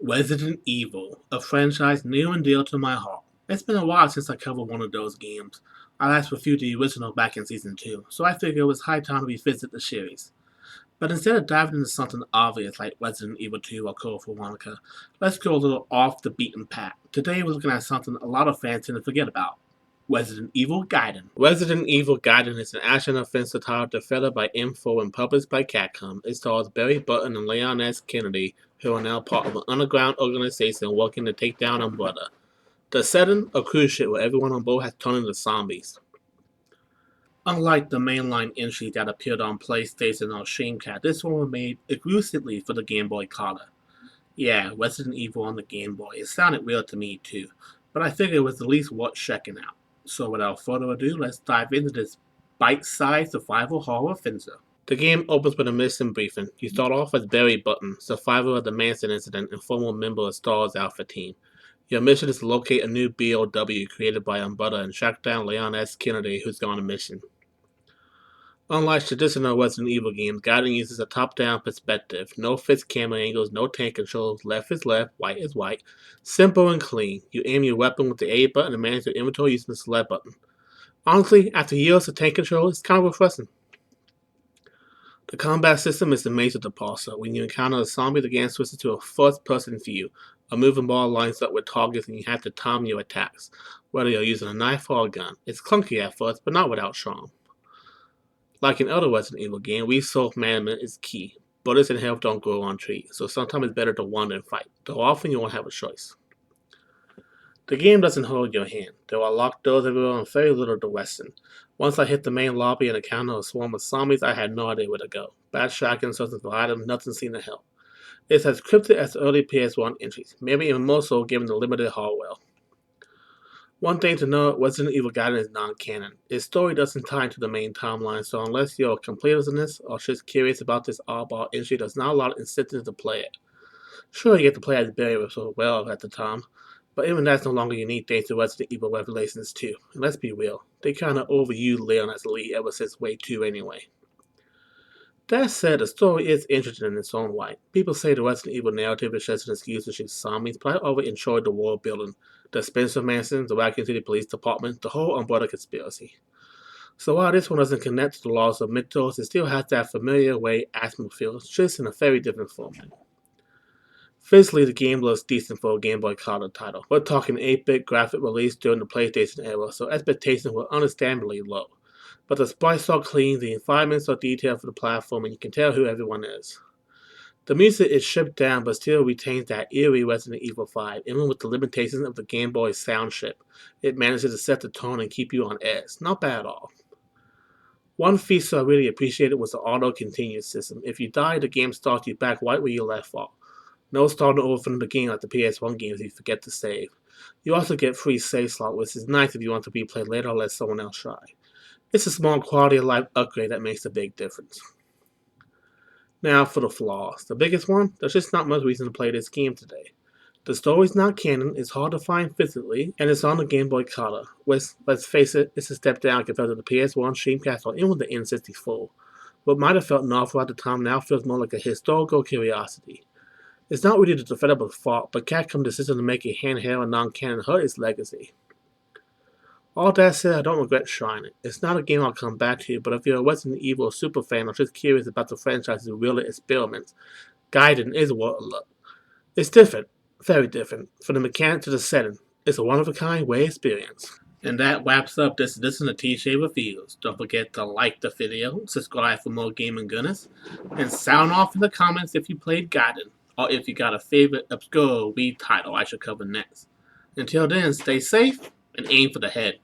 Resident Evil, a franchise near and dear to my heart. It's been a while since I covered one of those games. I last reviewed the original back in Season 2, so I figured it was high time to revisit the series. But instead of diving into something obvious like Resident Evil 2 or Code Veronica, let's go a little off the beaten path. Today we're looking at something a lot of fans tend to forget about. Resident Evil Gaiden. Resident Evil Gaiden is an action-offensive title developed by Info and published by Capcom. It stars Barry Burton and Leon S. Kennedy, who are now part of an underground organization working to take down Umbrella. The setting, a cruise ship where everyone on board has turned into zombies. Unlike the mainline entries that appeared on PlayStation or Dreamcast, this one was made exclusively for the Game Boy Color. Yeah, Resident Evil on the Game Boy. It sounded weird to me too, but I figured it was at least worth checking out. So without further ado, let's dive into this bite-sized survival horror offensive. The game opens with a mission briefing. You start off as Barry Burton, survivor of the Manson incident and former member of STAR's Alpha Team. Your mission is to locate a new BOW created by Umbrella and track down Leon S. Kennedy, who's gone on a mission. Unlike traditional Resident Evil games, Gaiden uses a top-down perspective. No fixed camera angles, no tank controls, left is left, right is right. Simple and clean. You aim your weapon with the A button and manage your inventory using the select button. Honestly, after years of tank control, it's kind of refreshing. The combat system is the major departure. When you encounter a zombie, the game switches to a first-person view. A moving ball lines up with targets and you have to time your attacks, whether you're using a knife or a gun. It's clunky at first, but not without charm. Like in other Resident Evil games, resource management is key. Bullets and health don't grow on trees, so sometimes it's better to wander and fight, though often you won't have a choice. The game doesn't hold your hand. There are locked doors everywhere and very little direction. Once I hit the main lobby and encountered a swarm of zombies, I had no idea where to go. Backtracking, searching for items, nothing seemed to help. It's as cryptic as early PS1 entries, maybe even more so given the limited hardware. One thing to note, Resident Evil Gaiden is non-canon. Its story doesn't tie into the main timeline, so unless you're a completionist or just curious about this oddball entry, there's not a lot of incentive to play it. Sure, you get to play as Barry so well at the time, but even that's no longer unique thanks to Resident Evil Revelations 2. And let's be real, they kinda overused Leon as the lead ever since Wave 2 anyway. That said, the story is interesting in its own right. People say the Resident Evil narrative is just an excuse to shoot zombies, but I always enjoyed the world building, the Spencer Mansion, the Raccoon City Police Department, the whole Umbrella conspiracy. So while this one doesn't connect to the laws of mythos, it still has that familiar way atmosphere, just in a very different format. Physically, the game looks decent for a Game Boy Color title. We're talking 8-bit graphic release during the PlayStation era, so expectations were understandably low. But the sprites are clean, the environments are detailed for the platform, and you can tell who everyone is. The music is stripped down but still retains that eerie Resident Evil vibe, even with the limitations of the Game Boy sound chip. It manages to set the tone and keep you on edge. Not bad at all. One feature I really appreciated was the auto-continue system. If you die, the game starts you back right where you left off. No starting over from the beginning like the PS1 games if you forget to save. You also get free save slot, which is nice if you want to replay later or let someone else try. It's a small quality of life upgrade that makes a big difference. Now for the flaws. The biggest one, there's just not much reason to play this game today. The story's not canon, it's hard to find physically, and it's on the Game Boy Color, which, let's face it, it's a step down compared to the PS1, Dreamcast, or even the N64. What might have felt novel at the time now feels more like a historical curiosity. It's not really the developer's fault, but Capcom's decision to make it handheld and non-canon hurt its legacy. All that said, I don't regret trying it. It's not a game I'll come back to, but if you're a Resident Evil super fan or just curious about the franchise's real experiments, Gaiden is worth a look. It's different, very different, from the mechanic to the setting. It's a one-of-a-kind way experience. And that wraps up this edition of TJ Reviews. Don't forget to like the video, subscribe for more gaming goodness, and sound off in the comments if you played Gaiden, or if you got a favorite obscure Wii title I should cover next. Until then, stay safe and aim for the head.